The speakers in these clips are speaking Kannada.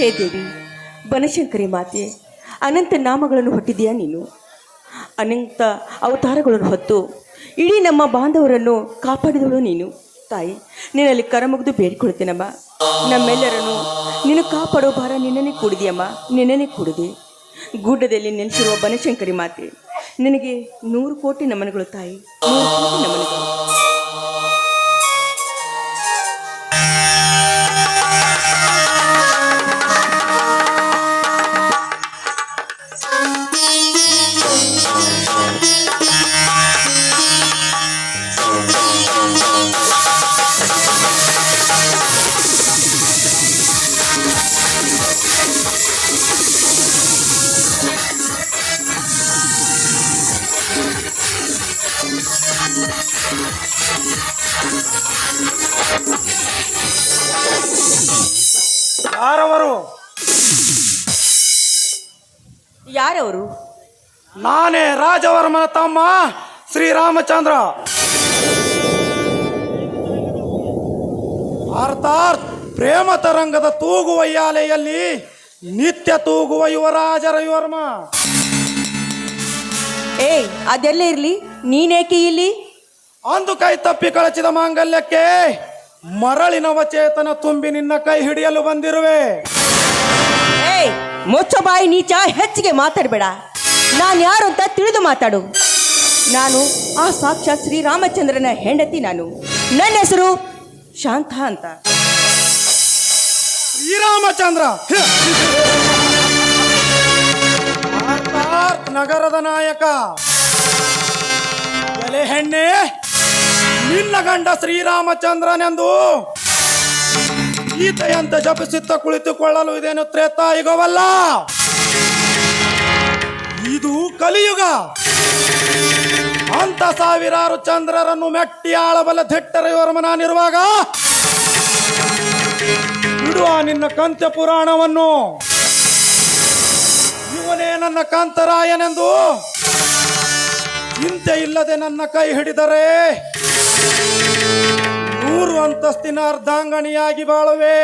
ಹೇ ದೇವಿ ಬನಶಂಕರಿ ಮಾತೆ, ಅನಂತ ನಾಮಗಳನ್ನು ಹೊಟ್ಟಿದೆಯಾ ನೀನು. ಅನಂತ ಅವತಾರಗಳನ್ನು ಹೊತ್ತು ಇಡೀ ನಮ್ಮ ಬಾಂಧವರನ್ನು ಕಾಪಾಡಿದಳು ನೀನು. ತಾಯಿ, ನಿನ್ನಲ್ಲಿ ಕರಮುಗಿದು ಬೇಡಿಕೊಳ್ತೇನಮ್ಮ. ನಮ್ಮೆಲ್ಲರನ್ನು ನೀನು ಕಾಪಾಡೋ ಭಾರ ನಿನ್ನನ್ನೇ ಕೂಡಿದೆಯಮ್ಮ, ನಿನ್ನನ್ನೇ ಕೂಡಿದೆ. ಗುಡ್ಡದಲ್ಲಿ ನೆಲೆಸಿರುವ ಬನಶಂಕರಿ ಮಾತೆ, ನಿನಗೆ 100 ಕೋಟಿ ನಮನಗಳು ತಾಯಿ, 100 ಕೋಟಿ ನಮನಗಳು. ಯಾರವರು? ಯಾರವರು? ನಾನೇ ರಾಜವರ್ಮನ ತಮ್ಮ ಶ್ರೀರಾಮಚಂದ್ರ. ಅರ್ಥಾತ್ ಪ್ರೇಮ ತರಂಗದ ತೂಗುವ ಯಾಲೆಯಲ್ಲಿ ನಿತ್ಯ ತೂಗುವ ಯುವರಾಜ ರವಿವರ್ಮ. ಏಯ್, ಅದೆಲ್ಲ ಇರ್ಲಿ, ನೀನೇಕೆ ಇಲ್ಲಿ? ಅಂದು ಕೈ ತಪ್ಪಿ ಕಳಚಿದ ಮಾಂಗಲ್ಯಕ್ಕೆ ಮರಳಿನ ವಚೇತನ ತುಂಬಿ ನಿನ್ನ ಕೈ ಹಿಡಿಯಲು ಬಂದಿರುವೆ. ಏಯ್, ಮುಚ್ಚ ಬಾಯಿ ನೀಚ, ಹೆಚ್ಚಿಗೆ ಮಾತಾಡಬೇಡ. ನಾನು ಯಾರು ಅಂತ ತಿಳಿದು ಮಾತಾಡು. ನಾನು ಆ ಸಾಕ್ಷಾತ್ ಶ್ರೀರಾಮಚಂದ್ರನ ಹೆಂಡತಿ. ನನ್ನ ಹೆಸರು ಶಾಂತ ಅಂತ. ಶ್ರೀರಾಮಚಂದ್ರ ನಗರದ ನಾಯಕ. ಎಲೆ ಹೆಣ್ಣೆ, ನಿನ್ನ ಗಂಡ ಶ್ರೀರಾಮಚಂದ್ರನೆಂದು ಗೀತೆಯಂತೆ ಜಪಿಸುತ್ತ ಕುಳಿತುಕೊಳ್ಳಲು ಇದೇನು ತ್ರೇತಾಯುಗವಲ್ಲ, ಇದು ಕಲಿಯುಗ. ಅಂತ ಸಾವಿರಾರು ಚಂದ್ರರನ್ನು ಮೆಟ್ಟಿ ಆಳಬಲ್ಲ ದಿಟ್ಟರವರ್ಮ ನಾನಿರುವಾಗ ಬಿಡುವ ನಿನ್ನ ಕಂತ್ಯ ಪುರಾಣವನ್ನು. ಇವನೇ ನನ್ನ ಕಾಂತರಾಯನೆಂದು ಚಿಂತೆ ಇಲ್ಲದೆ ನನ್ನ ಕೈ ಹಿಡಿದರೆ 100 ಅಂತಸ್ತಿನ ಅರ್ಧಾಂಗಣಿಯಾಗಿ ಬಾಳುವೆ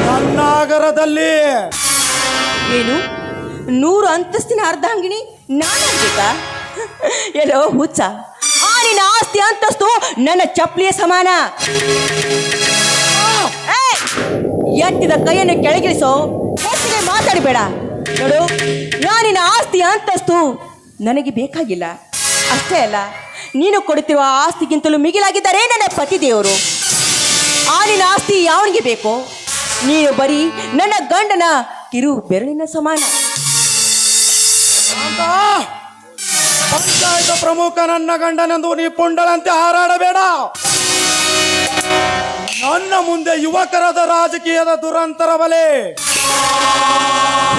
ನನ್ನಾಗರದಲ್ಲಿ. ಏನು 100 ಅಂತಸ್ತಿನ ಅರ್ಧಾಂಗಿಣಿ ನಾನಾಗ್ಬೇಕಾ? ಎಲ್ಲೋ ಹುಚ್ಚ, ಆ ನಿನ್ನ ಆಸ್ತಿ ಅಂತಸ್ತು ನನ್ನ ಚಪ್ಪಲಿಯ ಸಮಾನ. ಎತ್ತಿದ ಕೈಯನ್ನು ಕೆಳಗಿಳಿಸೋ, ಹೆಚ್ಚಿಗೆ ಮಾತಾಡಬೇಡ. ನೋಡು, ನಾನಿನ ಆಸ್ತಿ ಅಂತಸ್ತು ನನಗೆ ಬೇಕಾಗಿಲ್ಲ. ಅಷ್ಟೇ ಅಲ್ಲ, ನೀನು ಕೊಡುತ್ತಿರುವ ಆಸ್ತಿಗಿಂತಲೂ ಮಿಗಿಲಾಗಿದ್ದಾರೆ ನನ್ನ ಪತಿದೇವರು. ಆ ನಿನ್ನ ಆಸ್ತಿ ಯಾವನಿಗೆ ಬೇಕೋ? ನೀನು ಬರೀ ನನ್ನ ಗಂಡನ ಕಿರು ಬೆರಳಿನ ಸಮಾನ. ಪಂಚಾಯತ ಪ್ರಮುಖ ನನ್ನ ಗಂಡನೆಂದು ನೀ ಪುಂಡಳಂತೆ ಹಾರಾಡಬೇಡ. ನನ್ನ ಮುಂದೆ ಯುವಕರದ ರಾಜಕೀಯದ ದುರಂತರ ಬಲೆ.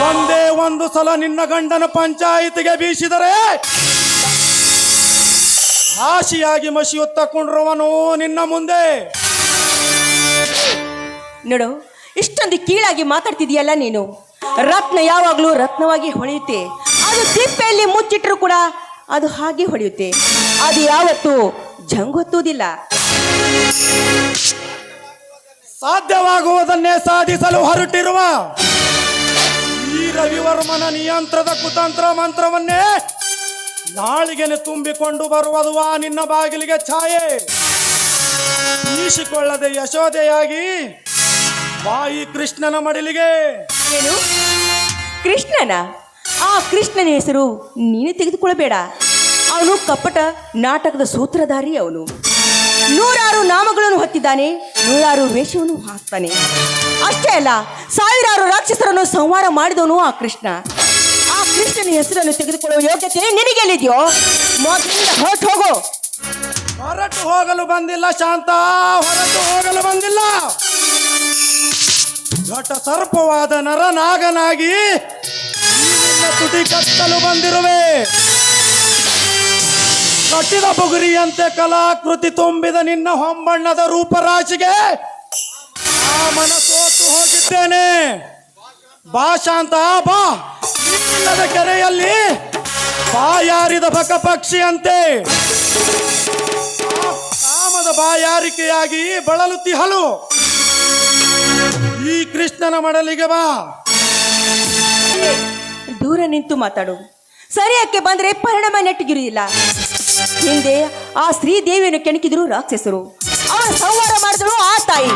ಒಂದೇ ಒಂದು ಸಲ ನಿನ್ನ ಗಂಡನ ಪಂಚಾಯಿತಿಗೆ ಬೀಸಿದರೆ ಹಾಸಿಯಾಗಿ ಮಸಿಯುತ್ತ ಕುಂಡ್ರುವನು ನಿನ್ನ ಮುಂದೆ. ನೋಡು, ಇಷ್ಟೊಂದು ಕೀಳಾಗಿ ಮಾತಾಡ್ತಿದೀಯಲ್ಲ ನೀನು. ರತ್ನ ಯಾವಾಗಲೂ ರತ್ನವಾಗಿ ಹೊಳೆಯುತ್ತೆ. ಅದು ತಿಪ್ಪೆಯಲ್ಲಿ ಮುಚ್ಚಿಟ್ರು ಕೂಡ ಅದು ಹಾಗೆ ಹೊಳೆಯುತ್ತೆ. ಅದು ಯಾವತ್ತೂ ಜಂಗೊತ್ತುವುದಿಲ್ಲ. ಸಾಧ್ಯವಾಗುವುದನ್ನೇ ಸಾಧಿಸಲು ಹೊರಟಿರುವ ಈ ರವಿವರ್ಮನ ನಿಯಂತ್ರದ ಕುತಂತ್ರ ಮಂತ್ರವನ್ನೇ ನಾಳಿಗೆನೆ ತುಂಬಿಕೊಂಡು ಬರುವುದು ಆ ನಿನ್ನ ಬಾಗಿಲಿಗೆ ಛಾಯೆ. ಈಸಿಕೊಳ್ಳದೆ ಯಶೋದೆಯಾಗಿ ಬಾಯಿ ಕೃಷ್ಣನ ಮಡಿಲಿಗೆ. ಏನು ಕೃಷ್ಣನ? ಆ ಕೃಷ್ಣನ ಹೆಸರು ನೀನು ತೆಗೆದುಕೊಳ್ಳಬೇಡ. ಅವನು ಕಪ್ಪಟ ನಾಟಕದ ಸೂತ್ರಧಾರಿ. ಅವನು 100 ನಾಮಗಳನ್ನು ಹೊತ್ತಿದ್ದಾನೆ, 100 ವೇಷವನ್ನು ಹಾಕ್ತಾನೆ. ಅಷ್ಟೇ ಅಲ್ಲ, ಸಾವಿರಾರು ರಾಕ್ಷಸರನ್ನು ಸಂಹಾರ ಮಾಡಿದವನು ಆ ಕೃಷ್ಣ. ಆ ಕೃಷ್ಣನ ಹೆಸರನ್ನು ತೆಗೆದುಕೊಳ್ಳುವ ಯೋಗ್ಯತೆ ನಿನಗೆಲ್ಲಿದೆಯೋ? ಮೊದಲಿಂದ ಹೊರಟು ಹೋಗು. ಹೊರಟು ಹೋಗಲು ಬಂದಿಲ್ಲ ಶಾಂತ, ಹೊರಟು ಹೋಗಲು ಬಂದಿಲ್ಲ. ಘಟ ಸರ್ಪವಾದ ನರನಾಗನಾಗಿ ನಿನ್ನ ತುಟಿ ಕತ್ತಲು ಬಂದಿರುವೆ. ಕಟ್ಟಿದ ಬುಗುರಿಯಂತೆ ಕಲಾಕೃತಿ ತುಂಬಿದ ನಿನ್ನ ಹೊಂಬಣ್ಣದ ರೂಪರಾಶಿಗೆ ಆ ಮನಸೋತು ಹೋಗಿದ್ದೇನೆ. ಬಾ ಶಾಂತ ಬಾ. ಇಲ್ಲದ ಕೆರೆಯಲ್ಲಿ ಬಾಯಾರಿದ ಬಕ ಪಕ್ಷಿಯಂತೆ ಕಾಮದ ಬಾಯಾರಿಕೆಯಾಗಿ ಬಳಲುತ್ತಿಹಲು. ಈ ಕೃಷ್ಣನ ಮಡಲಿಗೆ ಬಾ. ದೂರ ನಿಂತು ಮಾತಾಡು. ಸರಿಯಕ್ಕೆ ಬಂದ್ರೆ ಪರಿಣಾಮ ನೆಟ್ಟಿಗಿರುವುದಿಲ್ಲ. ಹಿಂದೆ ಆ ಶ್ರೀದೇವಿಯನ್ನು ಕೆಣಕಿದ್ರು ರಾಕ್ಷಸರು, ಅವರ ಸಂಹಾರ ಮಾಡಿದಳು ಆ ತಾಯಿ.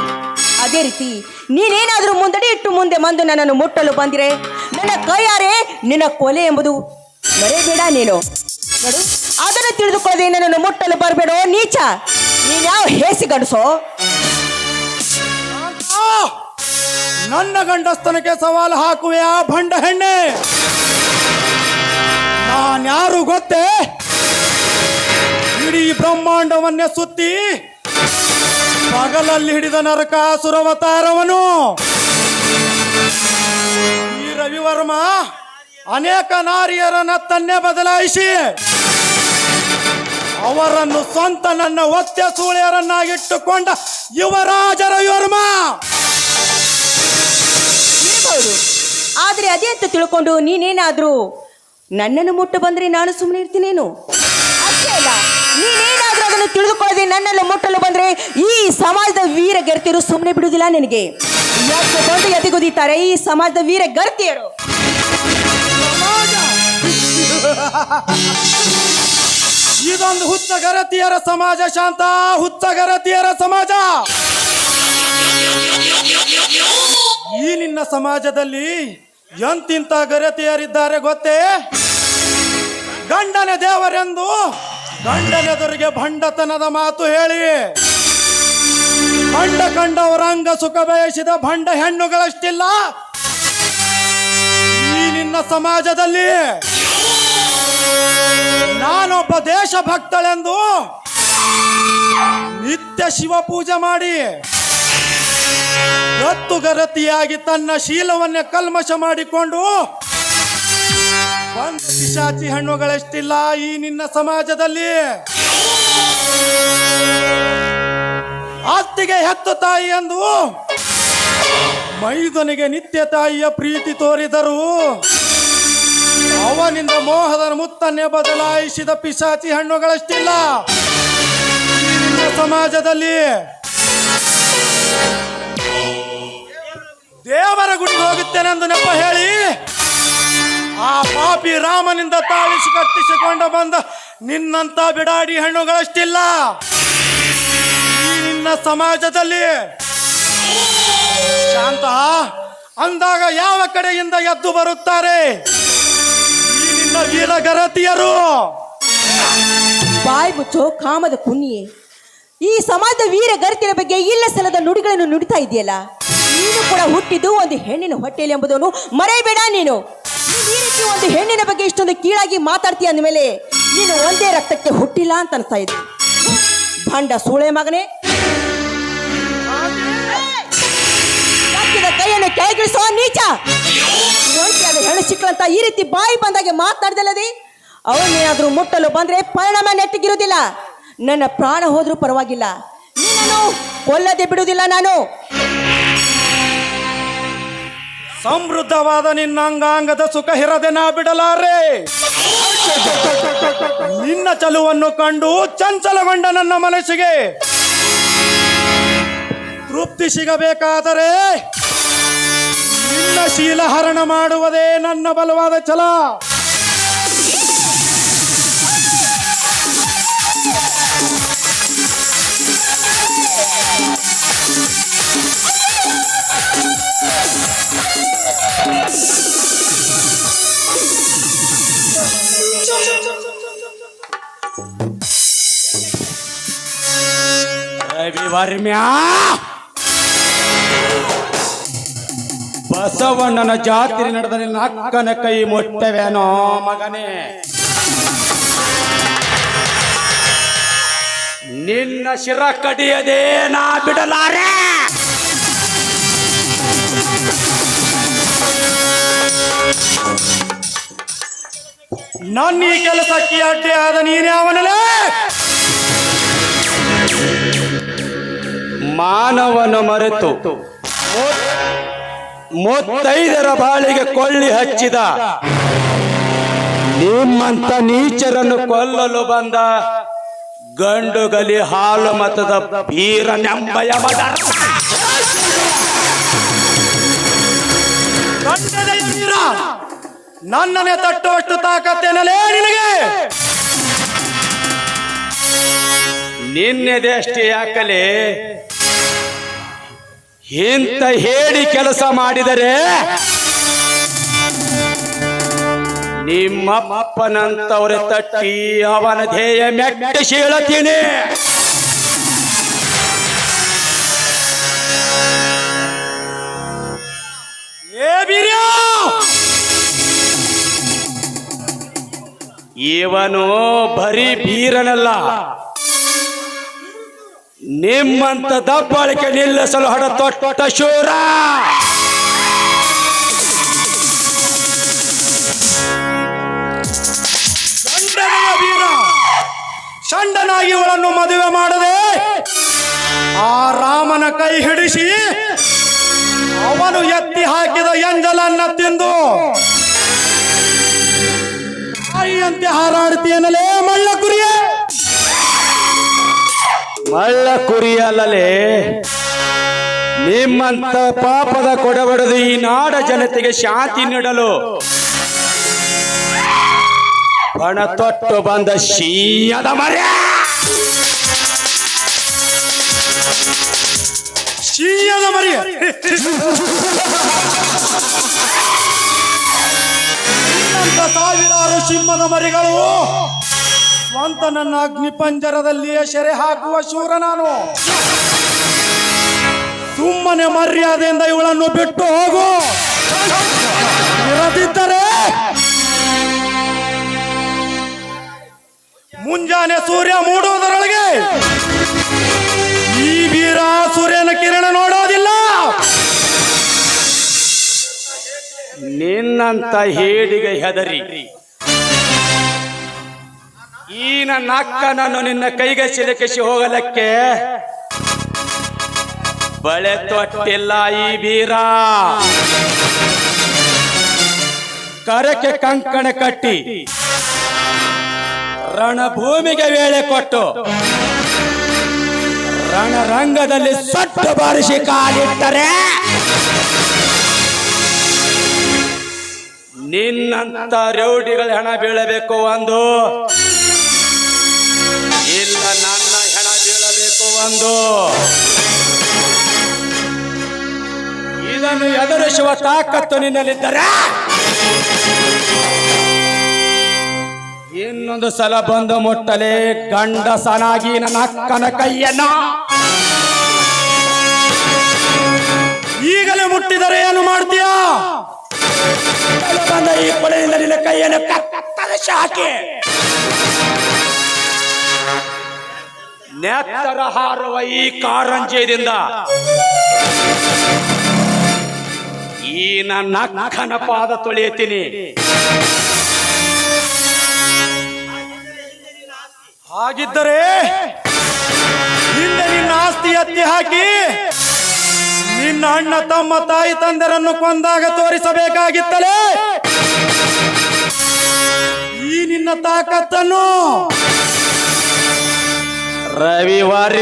ಅದೇ ರೀತಿ ನೀನೇನಾದ್ರೂ ಮುಂದಡಿ ಇಟ್ಟು ಮುಂದೆ ಬಂದು ನನ್ನನ್ನು ಮುಟ್ಟಲು ಬಂದಿರೆ ನನ್ನ ಕೈಯಾರೆ ನಿನ್ನ ಕೊಲೆ ಎಂಬುದು ಮರೆಯಬೇಡ ನೀನು. ನೋಡು, ಅದನ್ನು ತಿಳಿದುಕೊಳ್ಳದೆ ನನ್ನನ್ನು ಮುಟ್ಟಲು ಬರಬೇಡೋ ನೀಚ. ನೀನ್ಯಾವ ಹೇಸಿ ಗಂಡಸೋ? ನನ್ನ ಗಂಡಸ್ತನಕ್ಕೆ ಸವಾಲು ಹಾಕುವೆ ಆ ಭಂಡ ಹೆಣ್ಣೆ. ನಾನ್ಯಾರು ಗೊತ್ತೇ? ಇಡೀ ಬ್ರಹ್ಮಾಂಡವನ್ನೇ ಸುತ್ತಿ ಪಗಲಲ್ಲಿ ಹಿಡಿದ ನರಕಾಸುರವತಾರವನು ಈ ರವಿವರ್ಮ. ಅನೇಕ ನಾರಿಯರನ್ನ ತನ್ನೇ ಬದಲಾಯಿಸಿ ಅವರನ್ನು ಸ್ವಂತ ನನ್ನ ಒತ್ತೆ ಸೂಳೆಯರನ್ನಾಗಿಟ್ಟುಕೊಂಡ ಯುವರಾಜ ರವಿವರ್ಮ. ಇರಬಹುದು, ಆದ್ರೆ ಅದೇ ಅಂತ ತಿಳ್ಕೊಂಡು ನೀನೇನಾದ್ರೂ ನನ್ನನ್ನು ಮುಟ್ಟ ಬಂದ್ರೆ ನಾನು ಸುಮ್ಮನೆ ಇರ್ತೀನೇನು? ಅಷ್ಟೇ ಅಲ್ಲ, ನೀನೇನಾದ್ರೂ ಅದನ್ನು ತಿಳಿದುಕೊಳ್ಳದೆ ನನ್ನನ್ನು ಮುಟ್ಟಲು ಬಂದ್ರೆ ಈ ಸಮಾಜದ ವೀರ ಗೆಳತಿಯರು ಸುಮ್ಮನೆ ಬಿಡುವುದಿಲ್ಲ ನಿನಗೆ. ಯಾಕೆ ಬಂದು ಎದೆಗುದಿತಾರೆ ಈ ಸಮಾಜದ ವೀರ ಗೆಳತಿಯರು? ಇದೊಂದು ಹುಚ್ಚ ಗರತಿಯರ ಸಮಾಜ ಶಾಂತ, ಹುಚ್ಚ ಗರತಿಯರ ಸಮಾಜ. ಈ ನಿನ್ನ ಸಮಾಜದಲ್ಲಿ ಎಂತಿಂತ ಗರತಿಯರಿದ್ದಾರೆ ಗೊತ್ತೇ? ಗಂಡನ ದೇವರೆಂದು ಗಂಡನೆದುರಿಗೆ ಭಂಡತನದ ಮಾತು ಹೇಳಿ ಕಂಡವರ ಅಂಗ ಸುಖ ಬಯಸಿದ ಭಂಡ ಹೆಣ್ಣುಗಳಷ್ಟಿಲ್ಲ ಈ ನಿನ್ನ ಸಮಾಜದಲ್ಲಿ. ನಾನೊಬ್ಬ ದೇಶಭಕ್ತಳೆಂದು ನಿತ್ಯ ಶಿವ ಪೂಜೆ ಮಾಡಿ ಗತ್ತುಗರತಿಯಾಗಿ ತನ್ನ ಶೀಲವನ್ನೇ ಕಲ್ಮಶ ಮಾಡಿಕೊಂಡು ಬಂದ ಪಿಶಾಚಿ ಹೆಣ್ಣುಗಳಷ್ಟಿಲ್ಲ ಈ ನಿನ್ನ ಸಮಾಜದಲ್ಲಿ. ಅತ್ತಿಗೆ ಹೆತ್ತು ತಾಯಿ ಎಂದು ಮೈದನಿಗೆ ನಿತ್ಯ ತಾಯಿಯ ಪ್ರೀತಿ ತೋರಿದರು ಅವನಿಂದ ಮೋಹದ ಮುತ್ತನ್ನೇ ಬದಲಾಯಿಸಿದ ಪಿಶಾಚಿ ಹೆಣ್ಣುಗಳಷ್ಟಿಲ್ಲ ಈ ನಿನ್ನ ಸಮಾಜದಲ್ಲಿ. ದೇವರ ಗುಡಿಗೆ ಹೋಗುತ್ತೇನೆಂದು ನೆಪ ಹೇಳಿ ಆ ಪಾಪಿ ರಾಮನಿಂದ ತಾಳಿಸಿ ಕಟ್ಟಿಸಿಕೊಂಡು ಬಂದ ನಿನ್ನಂತ ಬಿಡಾಡಿ ಹೆಣ್ಣುಗಳಷ್ಟಿಲ್ಲ ಈ ನಿನ್ನ ಸಮಾಜದಲ್ಲಿ. ಶಾಂತ ಅಂದಾಗ ಯಾವ ಕಡೆಯಿಂದ ಎದ್ದು ಬರುತ್ತಾರೆ ಈ ನಿನ್ನ ವೀರಗರತಿಯರು? ಬಾಯ್ ಮುಚ್ಚೋ ಕಾಮದ ಕುನ್ನಿಯೇ. ಈ ಸಮಾಜದ ವೀರ ಗರ್ತಿಯ ಬಗ್ಗೆ ಇಲ್ಲ ಸಲದ ನುಡಿಗಳನ್ನು ನುಡಿತಾ ಇದೆಯಲ್ಲ. ನೀನು ಕೂಡ ಹುಟ್ಟಿದ್ದು ಒಂದು ಹೆಣ್ಣಿನ ಹೊಟ್ಟೆಯಲ್ಲಿ ಎಂಬುದನ್ನು ಮರೆಯಬೇಡ ನೀನು. ಈ ರೀತಿ ಒಂದು ಹೆಣ್ಣಿನ ಬಗ್ಗೆ ಇಷ್ಟೊಂದು ಕೀಳಾಗಿ ಮಾತಾಡ್ತೀಯ ಅಂದಮೇಲೆ ನೀನು ಒಂದೇ ರಕ್ತಕ್ಕೆ ಹುಟ್ಟಿಲ್ಲ ಅಂತ ಅನ್ಸ್ತಾ ಇದ್ದೆ. ಭಂಡ ಸೂಳೆ ಮಗನೇ, ಕತ್ತಿದ ಕೈಯನ್ನು ಕೆಳಗಿಳಿಸುವ ನೀಚ. ಒಂಟಿಯಾದ ಹೆಣ್ಣು ಸಿಕ್ಕಂತ ಈ ರೀತಿ ಬಾಯಿ ಬಂದಾಗೆ ಮಾತನಾಡ್ದಲ್ಲದೆ ಅವನ್ನೇನಾದ್ರೂ ಮುಟ್ಟಲು ಬಂದ್ರೆ ಪರಿಣಾಮ ನೆಟ್ಟಿಗಿರುವುದಿಲ್ಲ. ನನ್ನ ಪ್ರಾಣ ಹೋದ್ರೂ ಪರವಾಗಿಲ್ಲ, ನೀನನ್ನು ಕೊಲ್ಲದೆ ಬಿಡುವುದಿಲ್ಲ ನಾನು. ಸಮೃದ್ಧವಾದ ನಿನ್ನ ಅಂಗಾಂಗದ ಸುಖ ಹಿರದೆ ನಾ ಬಿಡಲಾರೆ. ನಿನ್ನ ಚಲುವನ್ನು ಕಂಡು ಚಂಚಲಗೊಂಡ ನನ್ನ ಮನಸ್ಸಿಗೆ ತೃಪ್ತಿ ಸಿಗಬೇಕಾದರೆ ನಿನ್ನ ಶೀಲ ಹರಣ ಮಾಡುವುದೇ ನನ್ನ ಬಲವಾದ ಛಲ. ರವಿವರ್ಮ್ಯಾ, ಬಸವಣ್ಣನ ಜಾತ್ರೆ ನಡೆದ ನಿನ್ನ ಅಕ್ಕನ ಕೈ ಮುಟ್ಟವೇನೋ ಮಗನೇ? ನಿನ್ನ ಶಿರ ಕಡಿಯದೆ ನಾ ಬಿಡಲಾರೆ. ನನ್ನ ಈ ಕೆಲಸಕ್ಕೆ ಅಡ್ಡಿ ಆದ ನೀನ್ಯಾವನಲೇ? ಮಾನವನ ಮರೆತು ಮುತ್ತೈದರ ಬಾಳಿಗೆ ಕೊಳ್ಳಿ ಹಚ್ಚಿದ ನಿಮ್ಮಂತ ನೀಚರನ್ನು ಕೊಲ್ಲಲು ಬಂದ ಗಂಡುಗಲಿ ಹಾಲು ಮತದ ವೀರ ನೆಂಬಯ ಗಂಡನೆಯ ವೀರ ನನ್ನನೆ ತಟ್ಟುವಷ್ಟು ತಾಕತ್ತೇನಲೇ ನಿನಗೆ? ನಿನ್ನೆದೆಷ್ಟೇ ಯಾಕಲೆ ಇಂತ ಹೇಳಿ ಕೆಲಸ ಮಾಡಿದರೆ ನಿಮ್ಮಪ್ಪನಂತವ್ರ ತಟ್ಟಿ ಅವನ ಧ್ಯೇಯ ಮೆಟ್ಟಿಸಿ ಹೇಳುತ್ತೀನಿ. ಏ ವೀರ್ಯ, ಇವನು ಬರೀ ಬೀರನಲ್ಲ, ನಿಮ್ಮಂತ ದಬ್ಬಾಳಿಕೆ ನಿಲ್ಲಿಸಲು ಹೊಡೆತೊಟ್ಟ ಶೂರ. ಗಂಡನೆಯ ವೀರ ಷಂಡನಾಗಿ ಇವಳನ್ನು ಮದುವೆ ಮಾಡದೆ ಆ ರಾಮನ ಕೈ ಹಿಡಿಸಿ ಅವನು ಎತ್ತಿ ಹಾಕಿದ ಎಂಜಲನ್ನ ತಿಂದು ತಾಯಿಯಂತೆ ಹಾರಾಡ್ತೀಯನಲೇ ಮಳ್ಳ ಕುರಿಯೇ? ಮಳ್ಳ ಕುರಿಯಲ್ಲಲೇ, ನಿಮ್ಮಂತ ಪಾಪದ ಕೊಡಬಡದು ಈ ನಾಡ ಜನತೆಗೆ ಶಾಂತಿ ನೀಡಲು ಬಣ ತೊಟ್ಟು ಬಂದ ಶೀಯದ ಮರ್ಯ. ಶೀಯದ ಮರಿಯ ಸಾವಿರಾರು ಸಿಂಹದ ಮರಿಗಳು ಸ್ವಂತ ನನ್ನ ಅಗ್ನಿ ಪಂಜರದಲ್ಲಿಯೇ ಸೆರೆ ಹಾಕುವ ಶೂರ ನಾನು. ಸುಮ್ಮನೆ ಮರ್ಯಾದೆಯಿಂದ ಇವಳನ್ನು ಬಿಟ್ಟು ಹೋಗು, ಇರದಿದ್ದರೆ ಮುಂಜಾನೆ ಸೂರ್ಯ ಮೂಡುವುದರೊಳಗೆ ಈ ವೀರ ಸೂರ್ಯನ ಕಿರಣ ನೋಡೋದಿಲ್ಲ. ನಿನ್ನಂತ ಹೇಡಿಗೆ ಹೆದರಿ ಈ ನನ್ನ ಅಕ್ಕನನ್ನು ನಿನ್ನ ಕೈಗೆ ಸಿಲುಕಿಸಿ ಹೋಗಲಕ್ಕೆ ಬಳೆ ತೊಟ್ಟಿಲ್ಲ ಈ ಬೀರ. ಕರಕ್ಕೆ ಕಂಕಣ ಕಟ್ಟಿ ರಣಭೂಮಿಗೆ ವೇಳೆ ಕೊಟ್ಟು ರಣರಂಗದಲ್ಲಿ ಸಟ್ಟು ಬಾರಿಸಿ ಕಾಲಿಟ್ಟರೆ ನಿನ್ನಂತ ರೌಡಿಗಳ ಹೆಣ ಬೀಳಬೇಕು ಒಂದು, ಇಲ್ಲ ನನ್ನ ಹೆಣ ಬೀಳಬೇಕು ಒಂದು. ಇದನ್ನು ಎದುರಿಸುವ ತಾಕತ್ತು ನಿನ್ನಲ್ಲಿದ್ದರೆ ಇನ್ನೊಂದು ಸಲ ಬಂದು ಮುಟ್ಟಲೆ ಗಂಡಸನಾಗಿ ನನ್ನ ಅಕ್ಕನ ಕೈಯನ್ನ. ಈಗಲೇ ಮುಟ್ಟಿದರೆ ಏನು ಮಾಡ್ತೀಯಾ? ಬಂದ ಈ ಕೊಳೆಯಿಂದ ನಿನ್ನ ಕೈಯನ್ನು ಕತ್ತರಿಸಿ ಹಾಕಿ ನೆತ್ತರ ಹಾರುವ ಈ ಕಾರಂಜಿಯಿಂದ ಈ ನನ್ನ ಅಕ್ಕನ ಪಾದ ತೊಳೆಯುತ್ತೀನಿ. ಹಾಗಿದ್ದರೆ ಹಿಂದೆ ನಿನ್ನ ಆಸ್ತಿ ಎತ್ತಿ ಹಾಕಿ ನಿನ್ನ ಅಣ್ಣ ತಮ್ಮ ತಾಯಿ ತಂದೆರನ್ನು ಕೊಂದಾಗ ತೋರಿಸಬೇಕಾಗಿತ್ತಲೇ ಈ ನಿನ್ನ ತಾಕತ್ತನ್ನು. ರವಿವಾರ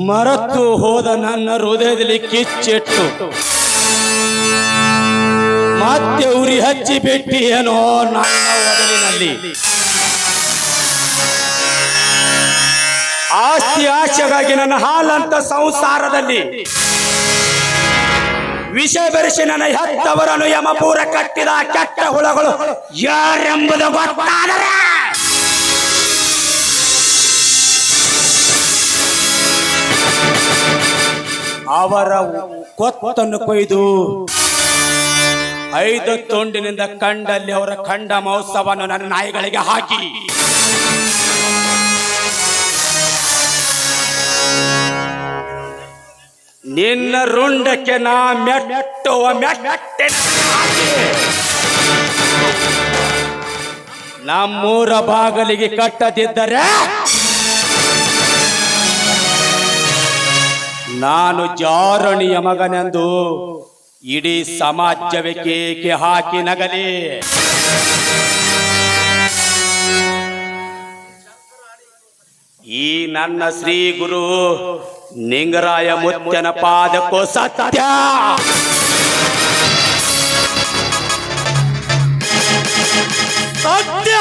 ಮರೆತು ಹೋದ ನನ್ನ ಹೃದಯದಲ್ಲಿ ಕಿಚ್ಚಿಟ್ಟು ಮತ್ತೆ ಉರಿ ಹಚ್ಚಿ ಬಿಟ್ಟಿ ಏನೋ ನನ್ನ ಒಡಲಿನಲ್ಲಿ. ಆಸ್ತಿ ಆಶೆಗಾಗಿ ನನ್ನ ಹಾಲಂತ ಸಂಸಾರದಲ್ಲಿ ವಿಷ ಬೆರೆಸಿ ನನ್ನ ಹೆತ್ತವರನ್ನು ಯಮಪೂರ ಕಟ್ಟಿದ ಕೆಟ್ಟ ಹುಳಗಳು ಯಾರೆಂಬುದು ಗೊತ್ತಾದರೆ ಅವರ ಕೊತ್ತನ್ನು ಕೊಯ್ದು 5 ತುಂಡಿನಿಂದ ಕಂಡಲ್ಲಿ ಅವರ ಖಂಡ ಮಹೋತ್ಸವವನ್ನು ನನ್ನ ನಾಯಿಗಳಿಗೆ ಹಾಕಿ ನಿನ್ನ ರುಂಡಕ್ಕೆ ನಾ ಮೆಟ್ಟುವ ಮೆಟ್ಟಿನ ಹಾಕಿ ನಮ್ಮೂರ ಬಾಗಲಿಗೆ ಕಟ್ಟದಿದ್ದರೆ ನಾನು ಜಾರಣಿಯ ಮಗನೆಂದು ಇಡೀ ಸಮಾಜವೇ ಕೇಕೆ ಹಾಕಿ ನಗಲಿ. ಈ ನನ್ನ ಶ್ರೀ ಗುರು ನಿಂಗರಾಯ ಮುತ್ಯನ ಪಾದಕ್ಕೋ ಸತ್ಯ. ಸತ್ಯ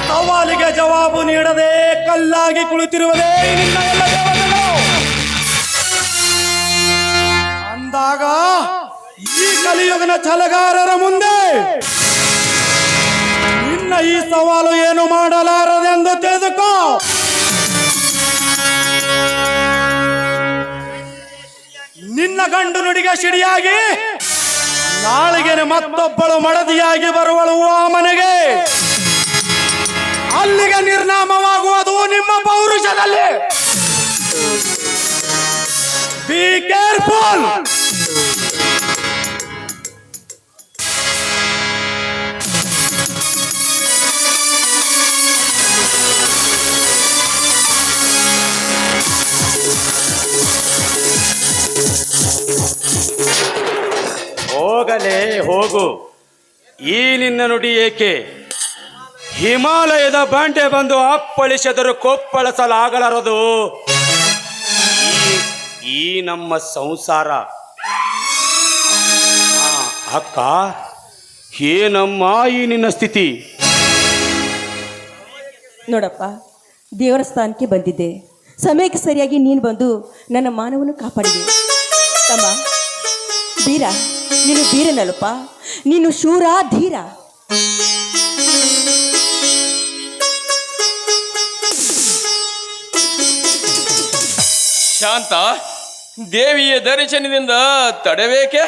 ಸವಾಲಿಗೆ ಜವಾಬು ನೀಡದೆ ಕಲ್ಲಾಗಿ ಕುಳಿತಿರುವುದೇ ನಿನ್ನ ಎಲ್ಲ ದೇವತೆಗಳು ಅಂದಾಗ ಈ ಕಲಿಯುಗನ ಛಲಗಾರರ ಮುಂದೆ ನಿನ್ನ ಈ ಸವಾಲು ಏನು ಮಾಡಲಾರದೆಂದು ತಿಳಿದುಕೋ. ನಿನ್ನ ಗಂಡು ನುಡಿಗೆ ಸಿಡಿಯಾಗಿ ನಾಳೆಗೆ ಮತ್ತೊಬ್ಬಳು ಮಡದಿಯಾಗಿ ಬರುವಳು ಆ ಮನೆಗೆ. ಅಲ್ಲಿಗೆ ನಿರ್ನಾಮವಾಗುವುದು ನಿಮ್ಮ ಪೌರುಷದಲ್ಲಿ. Be careful. ಹೋಗಲೇ ಹೋಗು. ಈ ನಿನ್ನ ನುಡಿ ಏಕೆ? ಹಿಮಾಲಯದ ಬಂಡೆ ಬಂದು ಅಪ್ಪಳಿಸಿದರೂ ಕೊಪ್ಪಳಿಸಲಾಗಲಾರದು ಈ ನಮ್ಮ ಸಂಸಾರ. ಅಕ್ಕ, ಏನಮ್ಮ ಈ ನಿನ್ನ ಸ್ಥಿತಿ? ನೋಡಪ್ಪ, ದೇವರ ಸ್ಥಾನಕ್ಕೆ ಬಂದಿದ್ದೆ. ಸಮಯಕ್ಕೆ ಸರಿಯಾಗಿ ನೀನು ಬಂದು ನನ್ನ ಮಾನವನ್ನು ಕಾಪಾಡಿದೆ. ತಮ್ಮ ಬೀರ, ನೀನು ಬೀರನಲ್ಲಪ್ಪ, ನೀನು ಶೂರ ಧೀರ. ಶಾಂತ, ದೇವಿಯ ದರ್ಶನದಿಂದ ತಡಬೇಕೆ?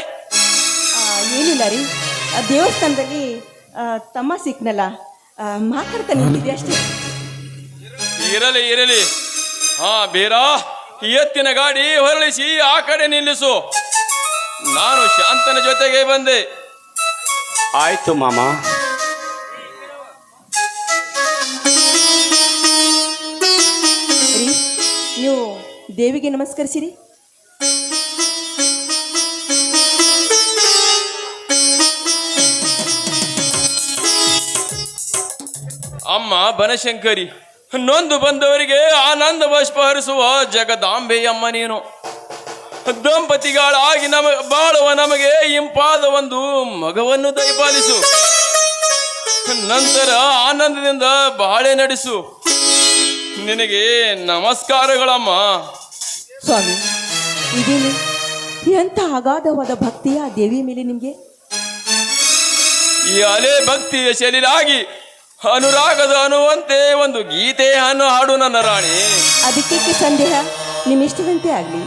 ಏನಿಲ್ಲ ರೀ, ದೇವಸ್ಥಾನದಲ್ಲಿ ತಮ್ಮ ಸಿಕ್ನಲ್ಲ, ಮಾತಾಡ್ತಾ ನಿಂತಿದ್ದೆ ಅಷ್ಟೇ. ಇರಲಿ ಇರಲಿ. ಹಾ ಬೀರ, ಎತ್ತಿನ ಗಾಡಿ ಹೊರಳಿಸಿ ಆ ಕಡೆ ನಿಲ್ಲಿಸು. ನಾನು ಶಾಂತನ ಜೊತೆಗೆ ಬಂದೆ. ಆಯ್ತು ಮಾಮ. ರೀ, ನೀವು ದೇವಿಗೆ ನಮಸ್ಕರಿಸಿರಿ. ಅಮ್ಮ ಬನಶಂಕರಿ, ನೊಂದು ಬಂದವರಿಗೆ ಆನಂದ ಬಾಷ್ಪ ಹರಿಸುವ ಜಗದಾಂಬೆಯಮ್ಮ ನೀನು. ದಂಪತಿಗಳಾಗಿ ಬಾಳುವ ನಮಗೆ ಇಂಪಾದ ಒಂದು ಮಗವನ್ನು ದಯಪಾಲಿಸು. ನಂತರ ಆನಂದದಿಂದ ಬಾಳೆ ನಡೆಸು. ನಿನಗೆ ನಮಸ್ಕಾರಗಳಮ್ಮ. ಸ್ವಾಮಿ, ಇದೇನು ಎಂಥ ಅಗಾಧವಾದ ಭಕ್ತಿಯ ಆ ದೇವಿಯ ಮೇಲೆ ನಿಮಗೆ? ಈ ಅಲೆ ಭಕ್ತಿಯ ಶರೀರಾಗಿ ಅನುರಾಗದ ಅನ್ನುವಂತೆ ಒಂದು ಗೀತೆಯನ್ನು ಹಾಡು ನನ್ನ ರಾಣಿ. ಅದಕ್ಕೆ ಸಂದೇಹ, ನಿಮ್ಮಿಷ್ಟದಂತೆ ಆಗಲಿ.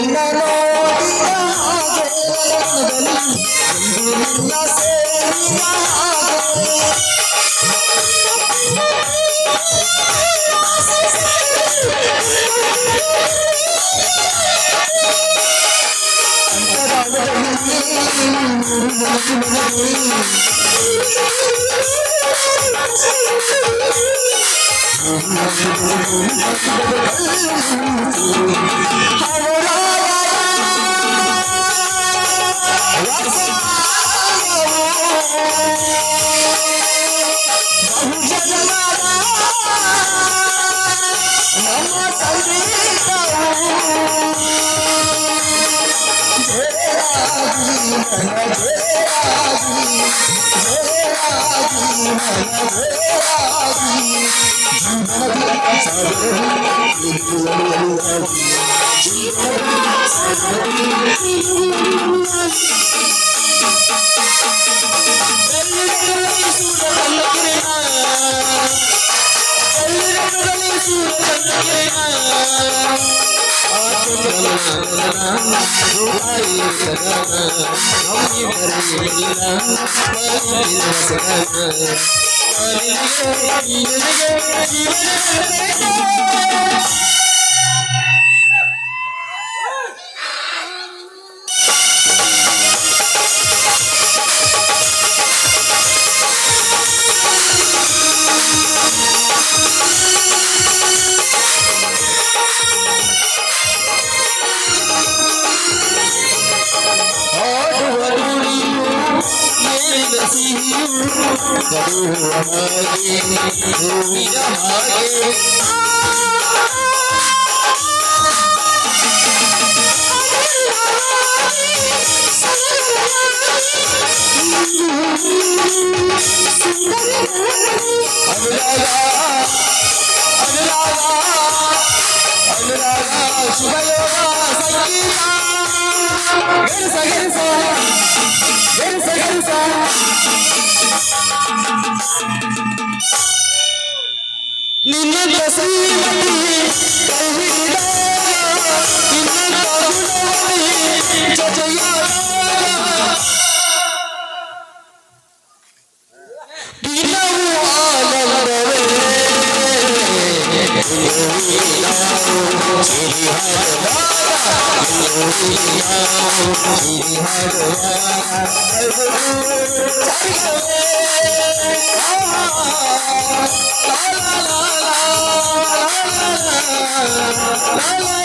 la la la